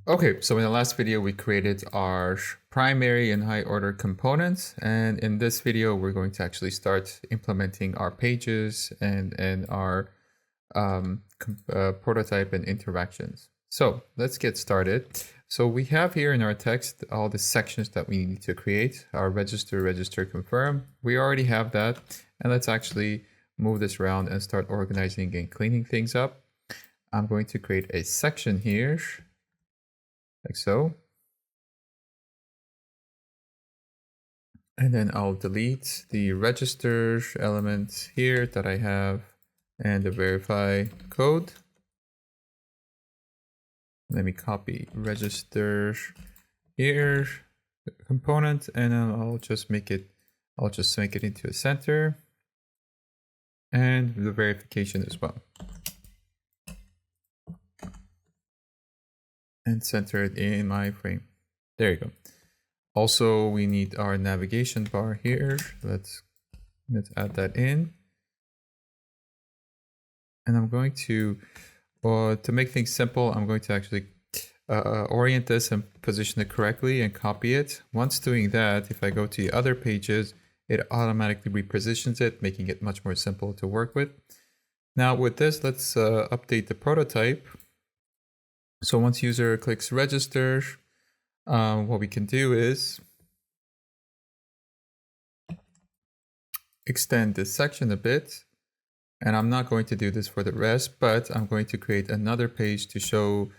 Okay, so in the last video, we created our primary and high order components. And in this video, we're going to actually start implementing our pages and our prototype and interactions. So let's get started. So we have here in our text all the sections that we need to create, our register, register, confirm. We already have that. And let's actually move this around and start organizing and cleaning things up. I'm going to create a section here, like so. And then I'll delete the register element here that I have and the verify code. Let me copy register here, the component, and then I'll just make it into a center and the verification as well. And center it in my frame. There you go. Also, we need our navigation bar here. Let's add that in. And I'm going to make things simple, I'm going to actually orient this and position it correctly and copy it. Once doing that, if I go to the other pages, it automatically repositions it, making it much more simple to work with. Now with this, let's update the prototype. So once user clicks register, what we can do is extend this section a bit. And I'm not going to do this for the rest, but I'm going to create another page to show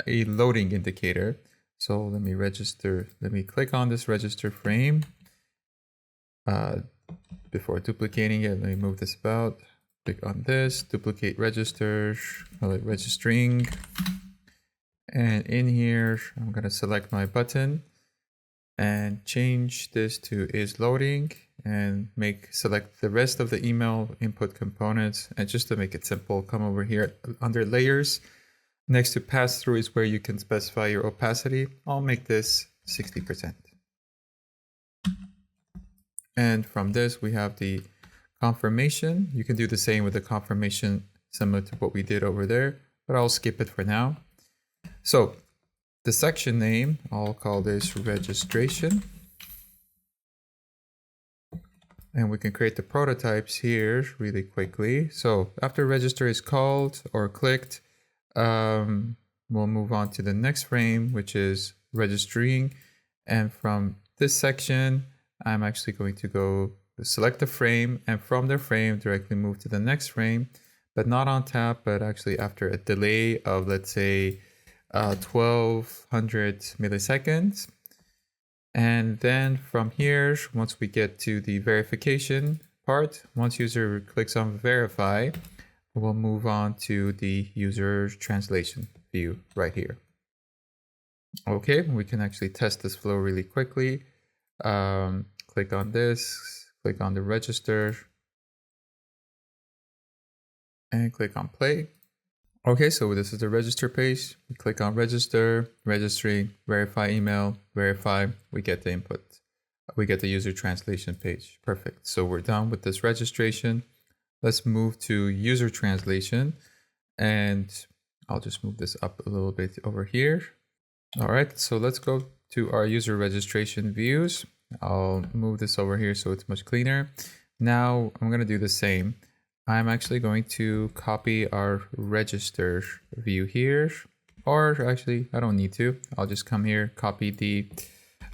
a loading indicator. So let me click on this register frame. Before duplicating it, let me move this about. Click on this, duplicate register, call it registering. And in here, I'm going to select my button and change this to is loading and select the rest of the email input components. And just to make it simple, come over here under layers. Next to pass through is where you can specify your opacity. I'll make this 60%. And from this, we have the confirmation. You can do the same with the confirmation similar to what we did over there, but I'll skip it for now. So the section name, I'll call this registration. And we can create the prototypes here really quickly. So after register is called or clicked, we'll move on to the next frame, which is registering. And from this section, I'm actually going to go select the frame and from the frame directly move to the next frame, but not on tap, but actually after a delay of, let's say, 1200 milliseconds. And then from here, once we get to the verification part, once user clicks on verify, we'll move on to the user translation view right here. Okay, we can actually test this flow really quickly. Click on this, click on the register, and click on play. Okay, so this is the register page. We click on register, registering, verify email, verify, we get the input. We get the user translation page. Perfect. So we're done with this registration. Let's move to user translation. And I'll just move this up a little bit over here. All right, so let's go to our user registration views. I'll move this over here so it's much cleaner. Now I'm going to do the same. I'm actually going to copy our register view here, or actually I don't need to. I'll just come here, copy the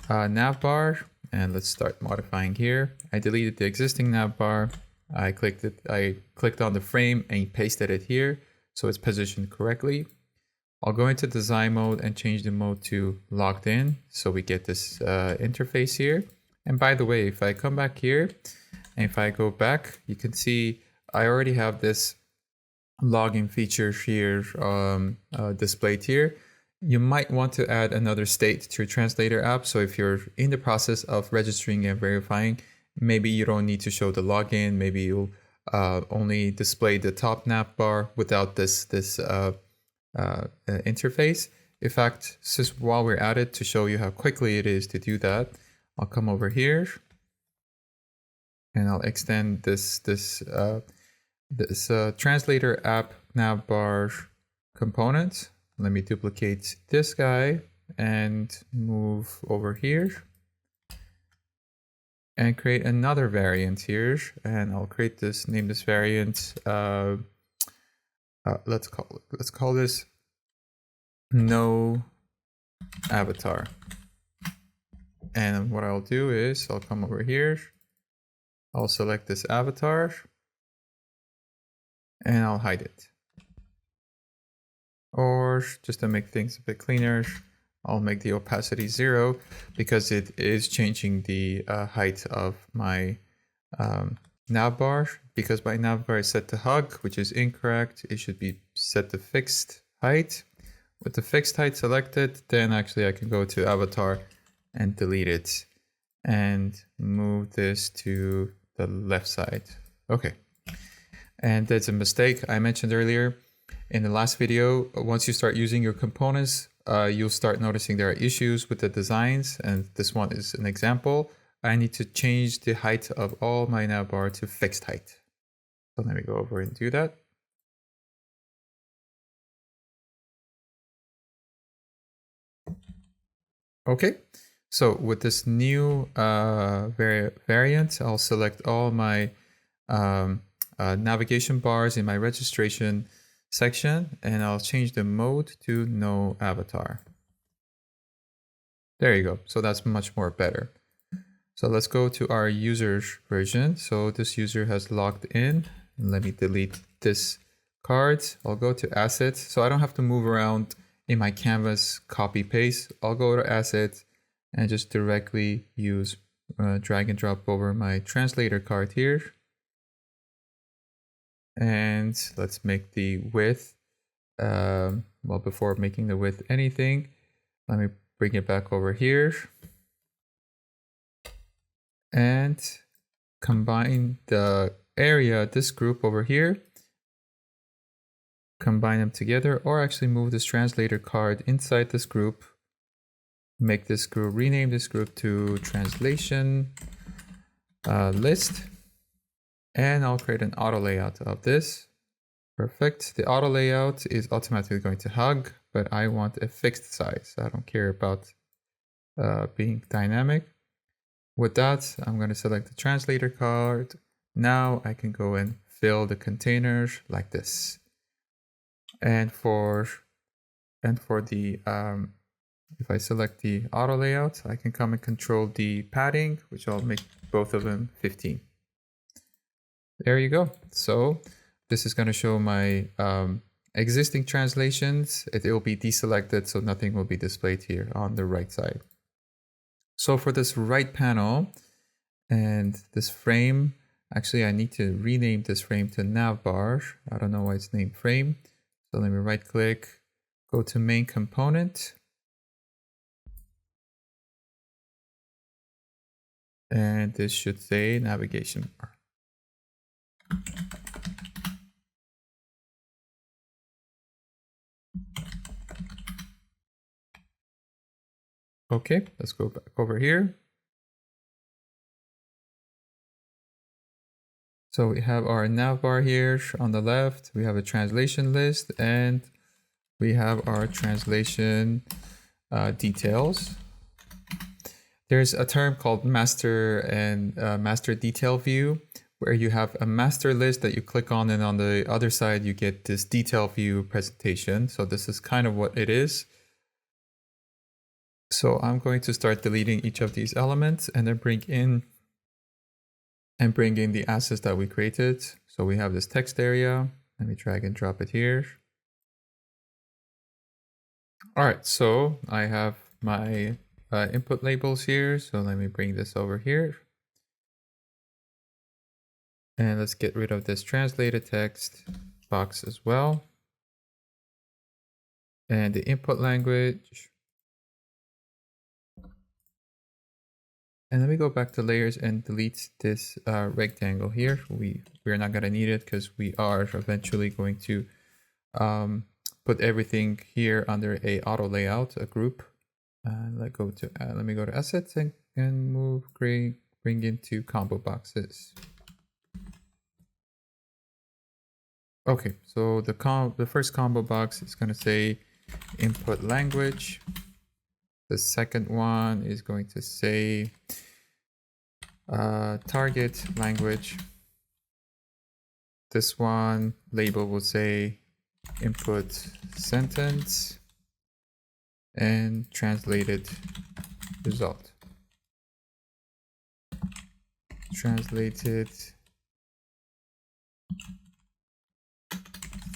nav bar, and let's start modifying here. I deleted the existing nav bar. I clicked on the frame and pasted it here so it's positioned correctly. I'll go into design mode and change the mode to logged in so we get this interface here. And by the way, if I come back here and if I go back, you can see I already have this login feature here displayed here. You might want to add another state to your translator app. So if you're in the process of registering and verifying, maybe you don't need to show the login. Maybe you'll only display the top nav bar without this interface. In fact, just while we're at it, to show you how quickly it is to do that, I'll come over here and I'll extend this translator app navbar component let me duplicate this guy and move over here and create another variant here. And I'll create this, name this variant. Let's call this no avatar. And what I'll do is I'll come over here. I'll select this avatar and I'll hide it. Or just to make things a bit cleaner, I'll make the opacity 0 because it is changing the height of my navbar. Because my navbar is set to hug, which is incorrect. It should be set to fixed height. With the fixed height selected, then actually I can go to avatar and delete it and move this to the left side. Okay. And that's a mistake I mentioned earlier in the last video. Once you start using your components, you'll start noticing there are issues with the designs, and this one is an example. I need to change the height of all my navbar to fixed height. So let me go over and do that. Okay, so with this new variant, I'll select all my navigation bars in my registration section, and I'll change the mode to no avatar. There you go. So that's much more better. So let's go to our users version. So this user has logged in. Let me delete this card. I'll go to assets. So I don't have to move around in my canvas copy paste. I'll go to assets and just directly use drag and drop over my translator card here. And let's make the width. Well, before making the width anything, let me bring it back over here and combine the area, this group over here, combine them together, or actually move this translator card inside this group, make this group, rename this group to translation list, and I'll create an auto layout of this. Perfect. The auto layout is automatically going to hug, but I want a fixed size. I don't care about being dynamic. With that, I'm going to select the translator card. Now I can go and fill the containers like this. And for the if I select the auto layout, I can come and control the padding, which I'll make both of them 15. There you go. So this is going to show my existing translations. It will be deselected, so nothing will be displayed here on the right side. So for this right panel and this frame, actually I need to rename this frame to navbar. I don't know why it's named frame. So let me right click, go to main component. And this should say navigation bar. Okay, let's go back over here. So we have our navbar here on the left. We have a translation list, and we have our translation details. There's a term called master and master detail view, where you have a master list that you click on, and on the other side you get this detail view presentation. So this is kind of what it is. So I'm going to start deleting each of these elements and then bring in the assets that we created. So we have this text area. Let me drag and drop it here. All right, so I have my input labels here. So let me bring this over here. And let's get rid of this translated text box as well. And the input language. And let me go back to layers and delete this rectangle here. We're not going to need it because we are eventually going to put everything here under a auto layout, a group. And let me go to assets and bring into combo boxes. Okay, so the first combo box is going to say input language. The second one is going to say target language. This one label will say input sentence and translated result. Translated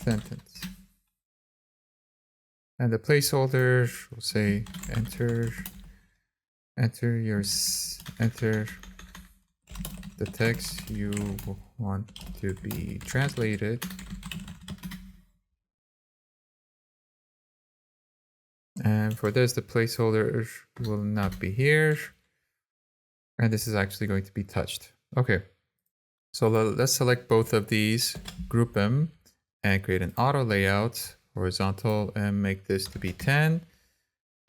sentence. And the placeholder will say enter the text you want to be translated. And for this, the placeholder will not be here. And this is actually going to be touched. Okay, so let's select both of these, group them, and create an auto layout, horizontal, and make this to be 10.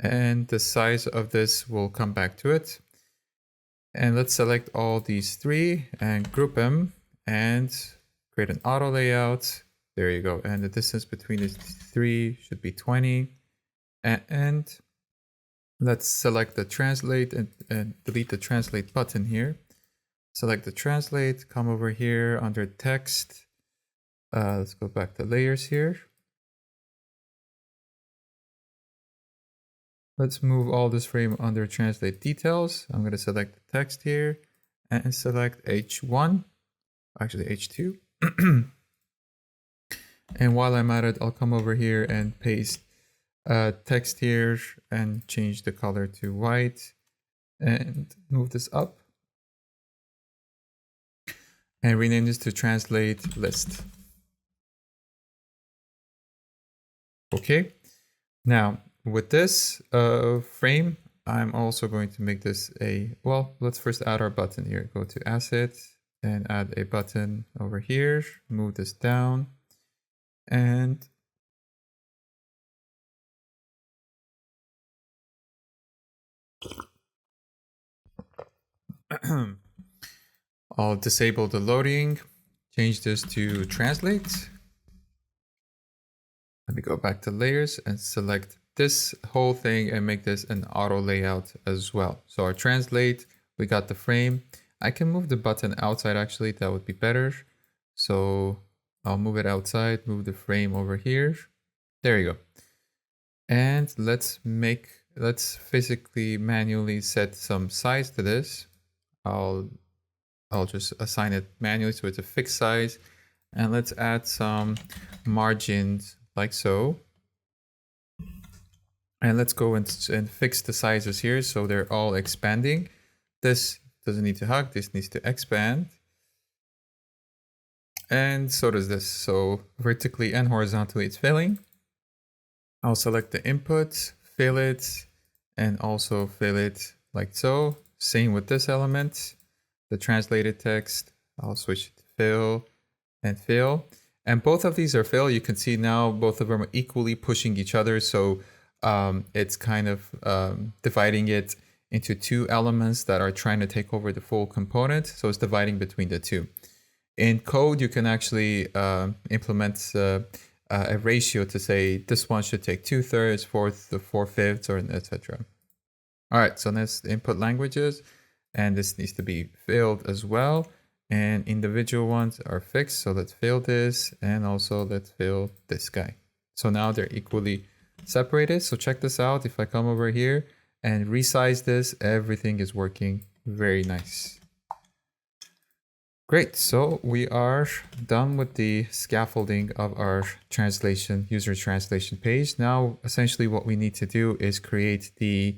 And the size of this will come back to it. And let's select all these three and group them and create an auto layout. There you go. And the distance between the three should be 20. And let's select the translate and delete the translate button here. Select the translate, come over here under text. Let's go back to layers here. Let's move all this frame under translate details. I'm going to select the text here and select H1, actually H2. And while I'm at it, I'll come over here and paste text here and change the color to white and move this up and rename this to translate list. Okay, now with this frame, I'm also going to make this well, let's first add our button here. Go to asset and add a button over here, move this down and I'll disable the loading, change this to translate. Let me go back to layers and select this whole thing and make this an auto layout as well. So our translate, we got the frame. I can move the button outside actually, that would be better. So I'll move it outside, move the frame over here. There you go. And let's physically manually set some size to this. I'll just assign it manually so it's a fixed size. And let's add some margins like so. And let's go and fix the sizes here so they're all expanding. This doesn't need to hug, this needs to expand. And so does this. So vertically and horizontally it's filling. I'll select the input, fill it, and also fill it like so. Same with this element. The translated text, I'll switch it to fill and fill. And both of these are fill. You can see now both of them are equally pushing each other. So it's kind of dividing it into two elements that are trying to take over the full component. So it's dividing between the two. In code, you can actually implement a ratio to say this one should take 2/3, 4/5, or etc. All right, so that's the input languages. And this needs to be filled as well. And individual ones are fixed. So let's fill this and also let's fill this guy. So now they're equally separated. So check this out. If I come over here and resize this, everything is working very nice. Great. So we are done with the scaffolding of our translation, user translation page. Now, essentially what we need to do is create the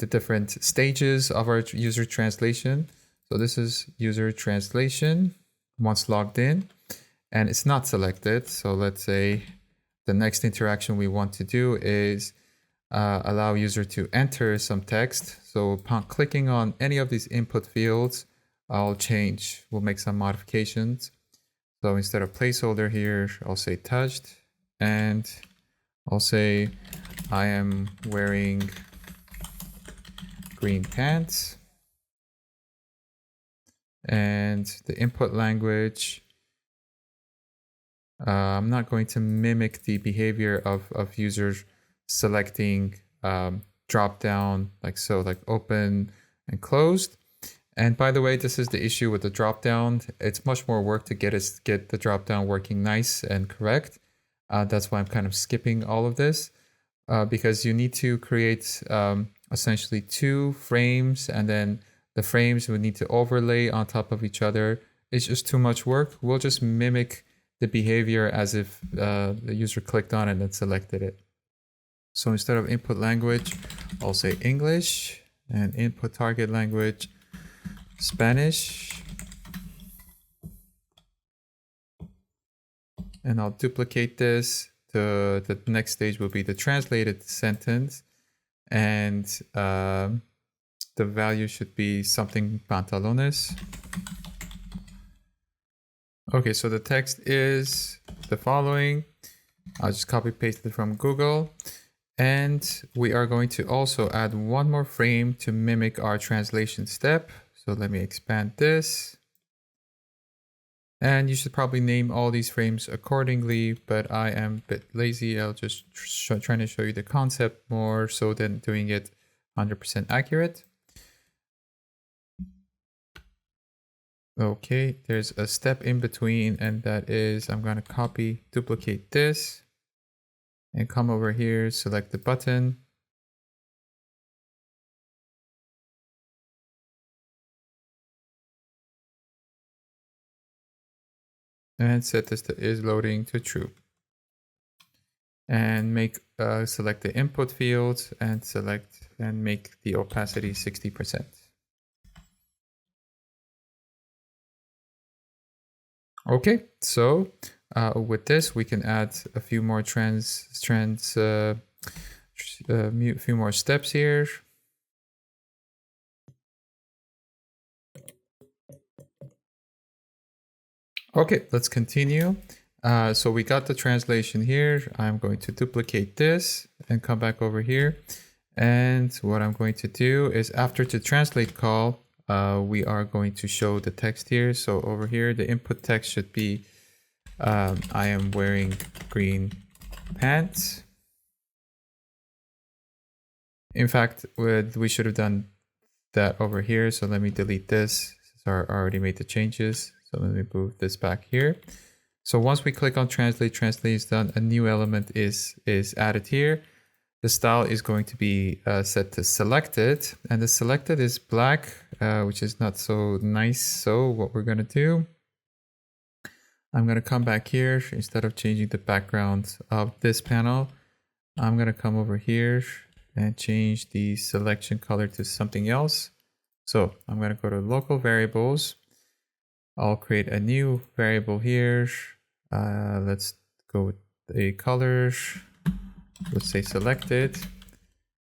different stages of our user translation. So this is user translation once logged in and it's not selected. So let's say the next interaction we want to do is allow user to enter some text. So upon clicking on any of these input fields, we'll make some modifications. So instead of placeholder here, I'll say touched and I'll say I am wearing green pants. And the input language, I'm not going to mimic the behavior of users selecting drop down like so, like open and closed. And by the way, this is the issue with the drop down. It's much more work to get the drop down working nice and correct. That's why I'm kind of skipping all of this because you need to create essentially 2 frames, and then the frames would need to overlay on top of each other. It's just too much work. We'll just mimic the behavior as if the user clicked on it and selected it. So instead of input language, I'll say English, and input target language, Spanish. And I'll duplicate this. The next stage will be the translated sentence, and the value should be something pantalones. Okay, so the text is the following. I'll just copy paste it from Google. And we are going to also add one more frame to mimic our translation step. So let me expand this. And you should probably name all these frames accordingly, but I am a bit lazy. I'll just trying to show you the concept more so than doing it 100% accurate. Okay, there's a step in between, and that is I'm going to duplicate this and come over here, select the button. And set this to is loading to true. And select the input field and make the opacity 60%. Okay, so with this we can add a few more few more steps here. Okay, let's continue. So we got the translation here. I'm going to duplicate this and come back over here. And what I'm going to do is after the translate call, we are going to show the text here. So over here, the input text should be, I am wearing green pants. In fact, we should have done that over here. So let me delete this since I already made the changes. So let me move this back here. So once we click on translate is done, a new element is added here. The style is going to be set to selected, and the selected is black, which is not so nice. So what we're going to do, I'm going to come back here. Instead of changing the background of this panel, I'm going to come over here and change the selection color to something else. So I'm going to go to local variables. I'll create a new variable here. Let's go with the colors. Let's say selected.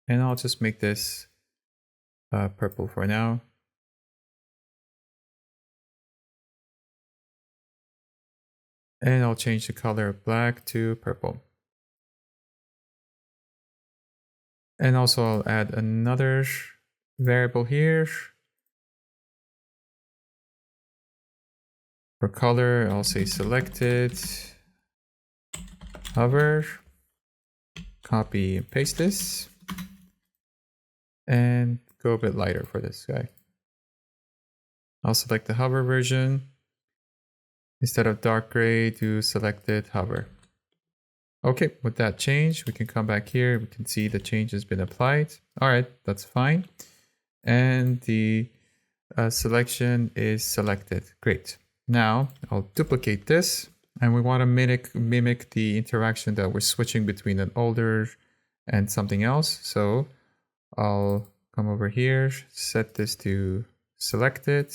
And I'll just make this purple for now. And I'll change the color of black to purple. And also I'll add another variable here. For color, I'll say selected, hover, copy and paste this, and go a bit lighter for this guy. I'll select the hover version. Instead of dark gray, do selected hover. Okay, with that change, we can come back here. We can see the change has been applied. All right, that's fine. And the selection is selected. Great. Now I'll duplicate this, and we want to mimic the interaction that we're switching between an older and something else. So I'll come over here, set this to selected,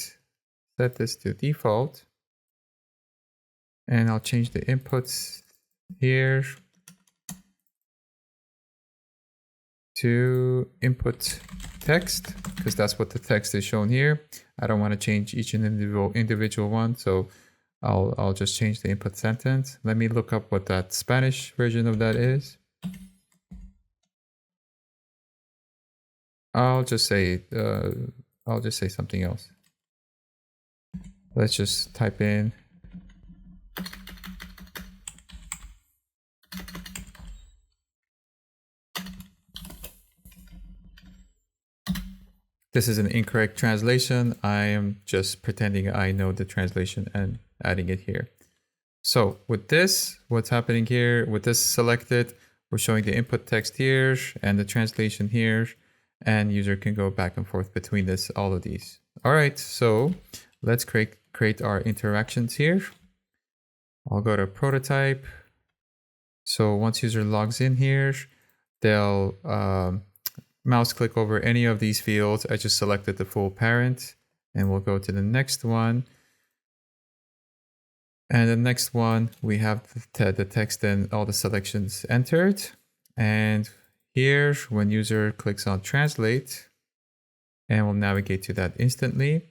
set this to default, and I'll change the inputs here to input text, because that's what the text is shown here. I don't want to change each and individual one, so I'll just change the input sentence. Let me look up what that Spanish version of that is. I'll just say something else. Let's just type in This is an incorrect translation. I am just pretending I know the translation and adding it here. So with this, what's happening here, with this selected, we're showing the input text here and the translation here, and user can go back and forth between all of these. All right, so let's create our interactions here. I'll go to prototype. So once user logs in here, they'll mouse click over any of these fields. I just selected the full parent, and we'll go to the next one. And the next one, we have the text and all the selections entered. And here, when user clicks on translate, and we'll navigate to that instantly,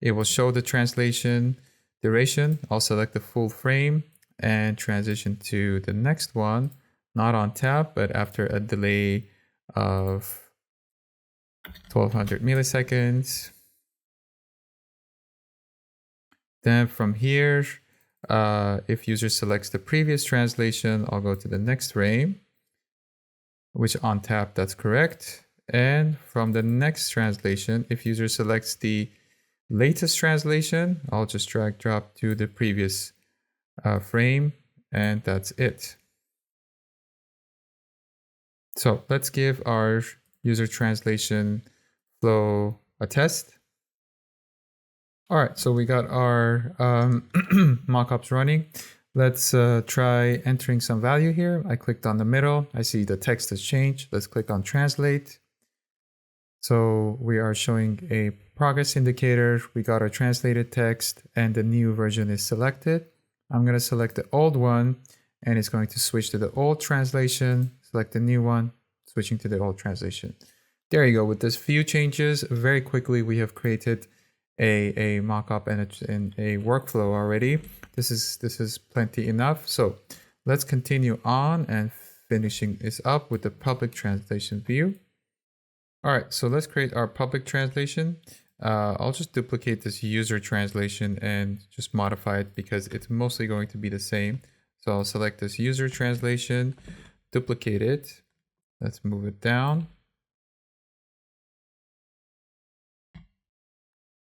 it will show the translation duration. I'll select the full frame and transition to the next one, not on tab, but after a delay of 1200 milliseconds. Then from here, if user selects the previous translation, I'll go to the next frame, which on tab, that's correct. And from the next translation, if user selects the latest translation, I'll just drag drop to the previous frame, and that's it. So let's give our user translation flow a test. All right, so we got our mockups running. Let's try entering some value here. I clicked on the middle. I see the text has changed. Let's click on translate. So we are showing a progress indicator. We got our translated text and the new version is selected. I'm going to select the old one and it's going to switch to the old translation. Select the new one, switching to the old translation. There you go. With this few changes, very quickly we have created a mockup and a workflow already. This is plenty enough. So let's continue on and finishing this up with the public translation view. All right, so let's create our public translation. I'll just duplicate this user translation and just modify it because it's mostly going to be the same. So I'll select this user translation, duplicate it. Let's move it down.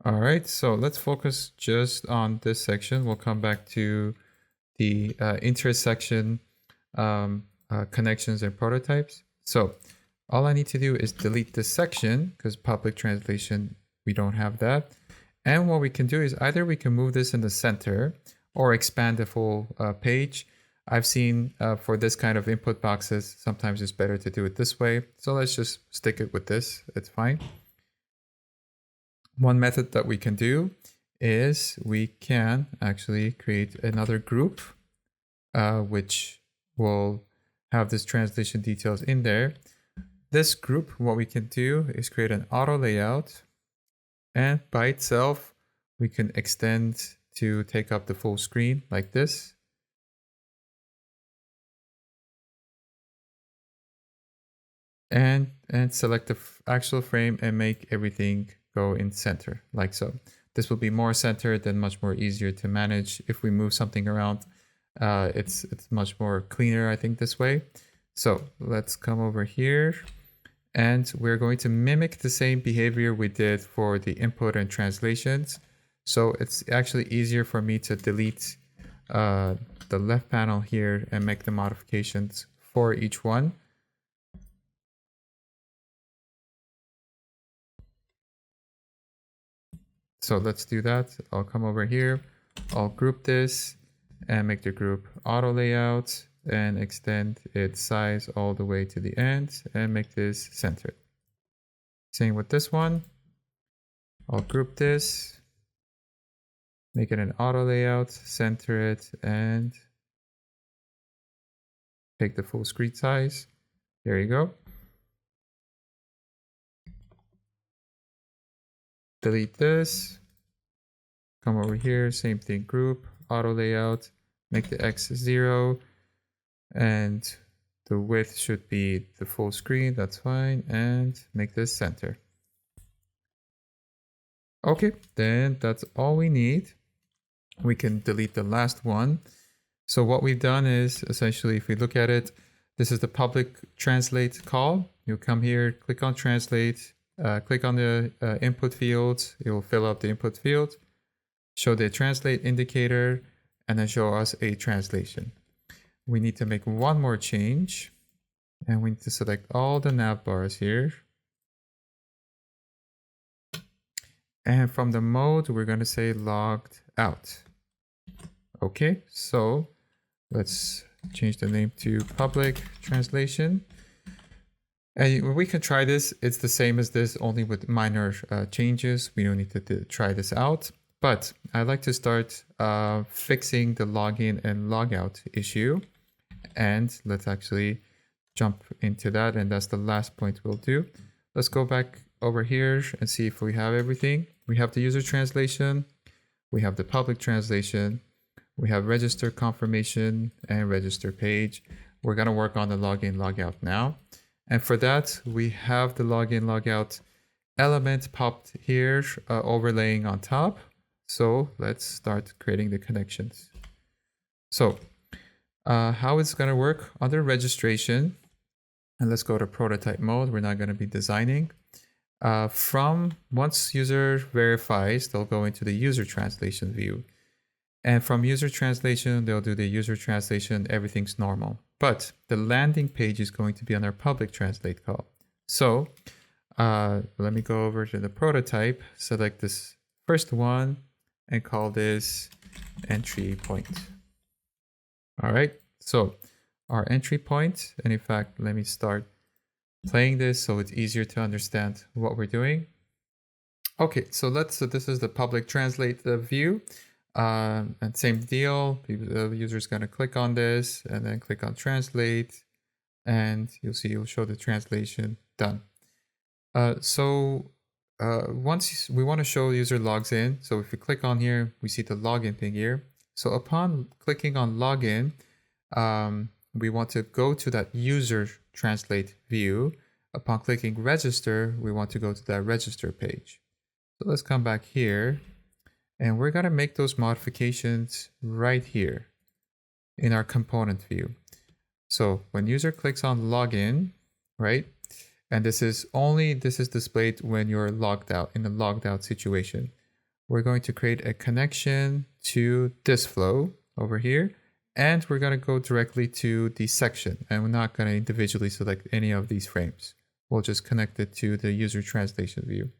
All right, so let's focus just on this section. We'll come back to the intersection connections and prototypes. So all I need to do is delete this section because public translation, we don't have that. And what we can do is either we can move this in the center or expand the full page. I've seen for this kind of input boxes, sometimes it's better to do it this way. So let's just stick it with this. It's fine. One method that we can do is we can actually create another group, which will have this translation details in there. This group, what we can do is create an auto layout, and by itself, we can extend to take up the full screen like this. And select the actual frame and make everything go in center like so. This will be more centered and much more easier to manage. If we move something around, it's much more cleaner, I think, this way. So let's come over here and we're going to mimic the same behavior we did for the input and translations. So it's actually easier for me to delete the left panel here and make the modifications for each one. So let's do that. I'll come over here. I'll group this and make the group auto layout and extend its size all the way to the end and make this centered. Same with this one. I'll group this, make it an auto layout, center it, and take the full screen size. There you go. Delete this, come over here, same thing, group, auto layout, make the X 0, and the width should be the full screen, that's fine, and make this center. Okay, then that's all we need. We can delete the last one. So what we've done is, essentially, if we look at it, this is the public translate call. You'll come here, click on translate, click on the input field. It will fill up the input field, show the translate indicator, and then show us a translation. We need to make one more change, and we need to select all the nav bars here. And from the mode, we're going to say logged out. Okay, so let's change the name to public translation. And we can try this. It's the same as this, only with minor changes. We don't need to try this out. But I'd like to start fixing the login and logout issue. And let's actually jump into that. And that's the last point we'll do. Let's go back over here and see if we have everything. We have the user translation. We have the public translation. We have register confirmation and register page. We're going to work on the login logout now. And for that, we have the login logout element popped here, overlaying on top. So let's start creating the connections. So how it's going to work under registration, and let's go to prototype mode. We're not going to be designing. From once user verifies, they'll go into the user translation view. And from user translation, they'll do the user translation. Everything's normal. But the landing page is going to be on our public translate call. So let me go over to the prototype, select this first one, and call this entry point. All right, so our entry point, and in fact, let me start playing this so it's easier to understand what we're doing. Okay, so this is the public translate view. And same deal, the user is going to click on this and then click on translate, and you'll see it'll show the translation done. Once we want to show user logs in, so if we click on here, we see the login thing here. So upon clicking on login, we want to go to that user translate view. Upon clicking register, we want to go to that register page. So let's come back here. And we're going to make those modifications right here in our component view. So when user clicks on login, right? And this is displayed when you're logged out, in a logged out situation. We're going to create a connection to this flow over here. And we're going to go directly to the section. And we're not going to individually select any of these frames. We'll just connect it to the user translation view.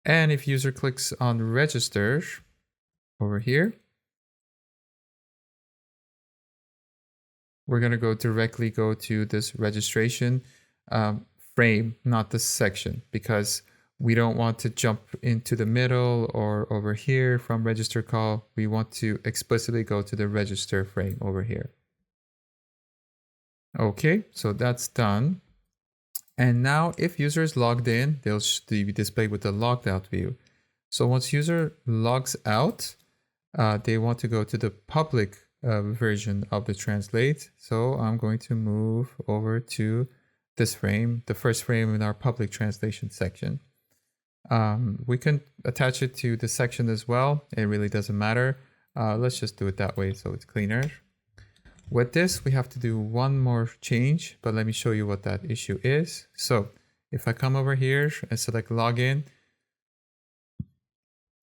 And if user clicks on register over here, we're going to directly go to this registration frame, not this section, because we don't want to jump into the middle or over here from register call. We want to explicitly go to the register frame over here. Okay, so that's done. And now if user is logged in, they'll be displayed with the logged out view. So once user logs out, they want to go to the public version of the translate. So I'm going to move over to this frame, the first frame in our public translation section. We can attach it to the section as well. It really doesn't matter. Let's just do it that way so it's cleaner. With this, we have to do one more change, but let me show you what that issue is. So if I come over here and select login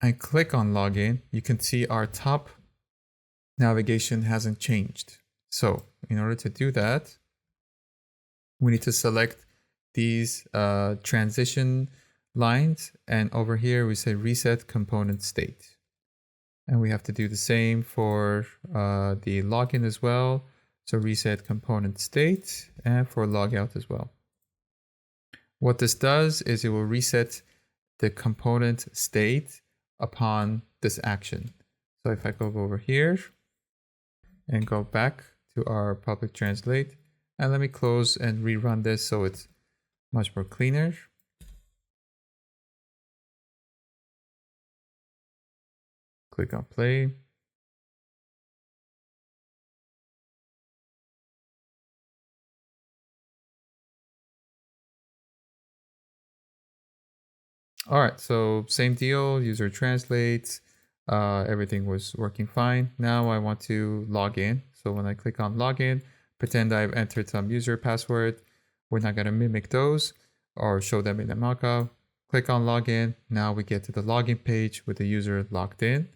and click on login, you can see our top navigation hasn't changed. So in order to do that, we need to select these transition lines, and over here we say reset component state. And we have to do the same for the login as well. So reset component state, and for logout as well. What this does is it will reset the component state upon this action. So if I go over here and go back to our public translate, and let me close and rerun this so it's much more cleaner. Click on play. All right, so same deal, user translates, everything was working fine. Now I want to log in. So when I click on login, pretend I've entered some user password. We're not going to mimic those. or show them in the mockup. Click on login. Now we get to the login page with the user logged in.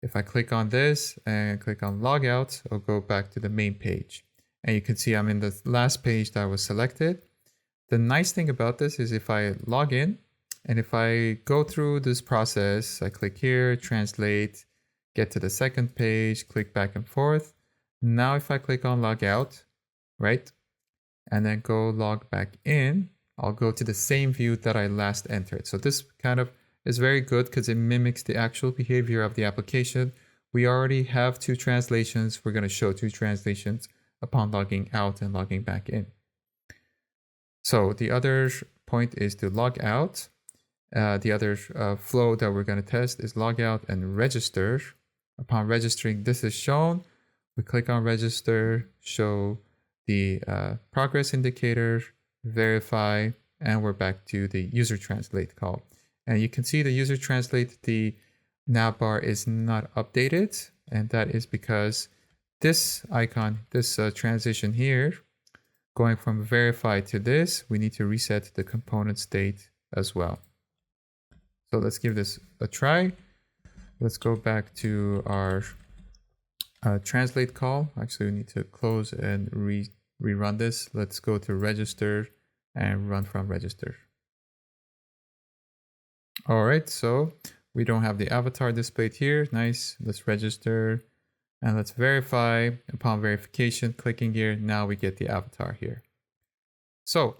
If I click on this and click on logout, I'll go back to the main page. And you can see I'm in the last page that was selected. The nice thing about this is if I log in and if I go through this process, I click here, translate, get to the second page, click back and forth. Now if I click on log out, right, and then go log back in, I'll go to the same view that I last entered. So this kind of is very good because it mimics the actual behavior of the application. We already have two translations. We're going to show two translations upon logging out and logging back in. So the other point is to log out. The other flow that we're going to test is log out and register. Upon registering, this is shown. We click on register, show the progress indicator, verify, and we're back to the user translate call. And you can see the user translate, the navbar is not updated. And that is because this icon, this transition here, going from verify to this, we need to reset the component state as well. So let's give this a try. Let's go back to our translate call. Actually, we need to close and rerun this. Let's go to register and run from register. All right, so we don't have the avatar displayed here. Nice. Let's register and let's verify. Upon verification, clicking here, now we get the avatar here. So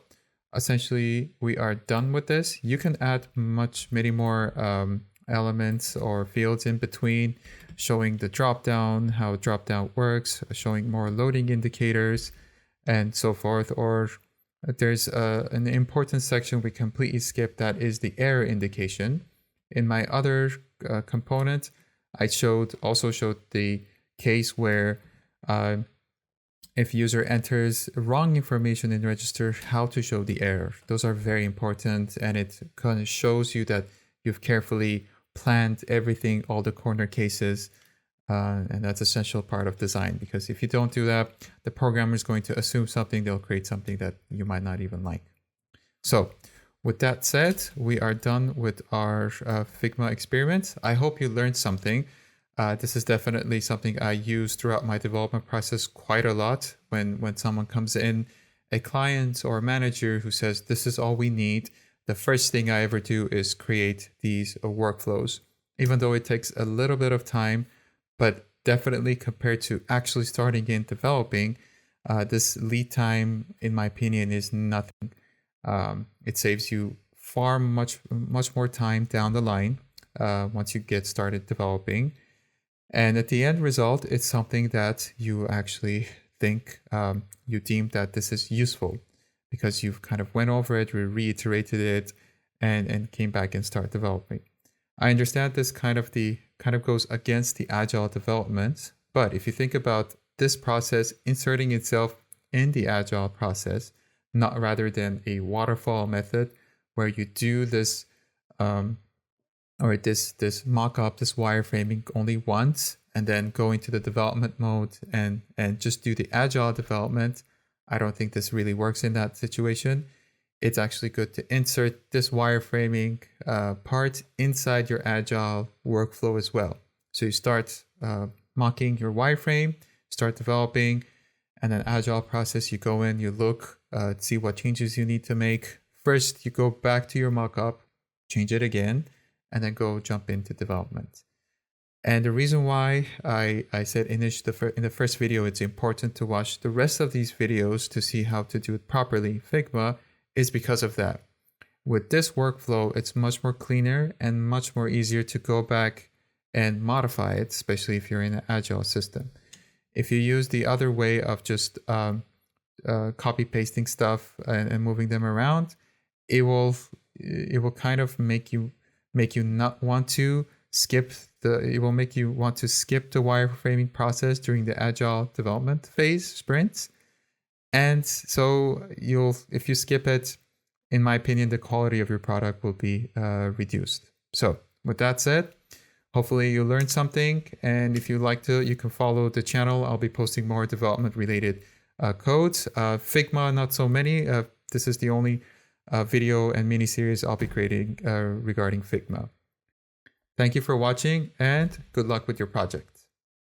essentially, we are done with this. You can add many more elements or fields in between, showing the dropdown, how dropdown works, showing more loading indicators, and so forth. Or there's an important section we completely skipped, that is the error indication. In my other component, I also showed the case where if user enters wrong information in register, how to show the error. Those are very important, and it kind of shows you that you've carefully planned everything, all the corner cases, and that's essential part of design, because if you don't do that, the programmer is going to assume something, they'll create something that you might not even like. So with that said, we are done with our Figma experiment. I hope you learned something. This is definitely something I use throughout my development process quite a lot. When someone comes in, a client or a manager who says, this is all we need, the first thing I ever do is create these workflows, even though it takes a little bit of time, but definitely compared to actually starting in developing, this lead time, in my opinion, is nothing. It saves you much more time down the line once you get started developing. And at the end result, it's something that you actually think you deem that this is useful, because you've kind of went over it, reiterated it, and came back and started developing. I understand this kind of goes against the agile development, but if you think about this process inserting itself in the agile process, not rather than a waterfall method where you do this or this mock-up, this wireframing only once, and then go into the development mode and just do the agile development, I don't think this really works in that situation. It's actually good to insert this wireframing part inside your agile workflow as well. So you start mocking your wireframe, start developing, and then agile process, you go in, you look, see what changes you need to make. First, you go back to your mockup, change it again, and then go jump into development. And the reason why I said in the first video, it's important to watch the rest of these videos to see how to do it properly in Figma is because of that. With this workflow, it's much more cleaner and much more easier to go back and modify it, especially if you're in an agile system. If you use the other way of just copy pasting stuff and moving them around, it will kind of make you not want to skip it will make you want to skip the wireframing process during the agile development phase sprints. And so if you skip it, in my opinion, the quality of your product will be reduced. So with that said, hopefully you learned something. And if you like to, you can follow the channel. I'll be posting more development related codes. Figma, not so many. This is the only video and mini series I'll be creating regarding Figma. Thank you for watching and good luck with your project.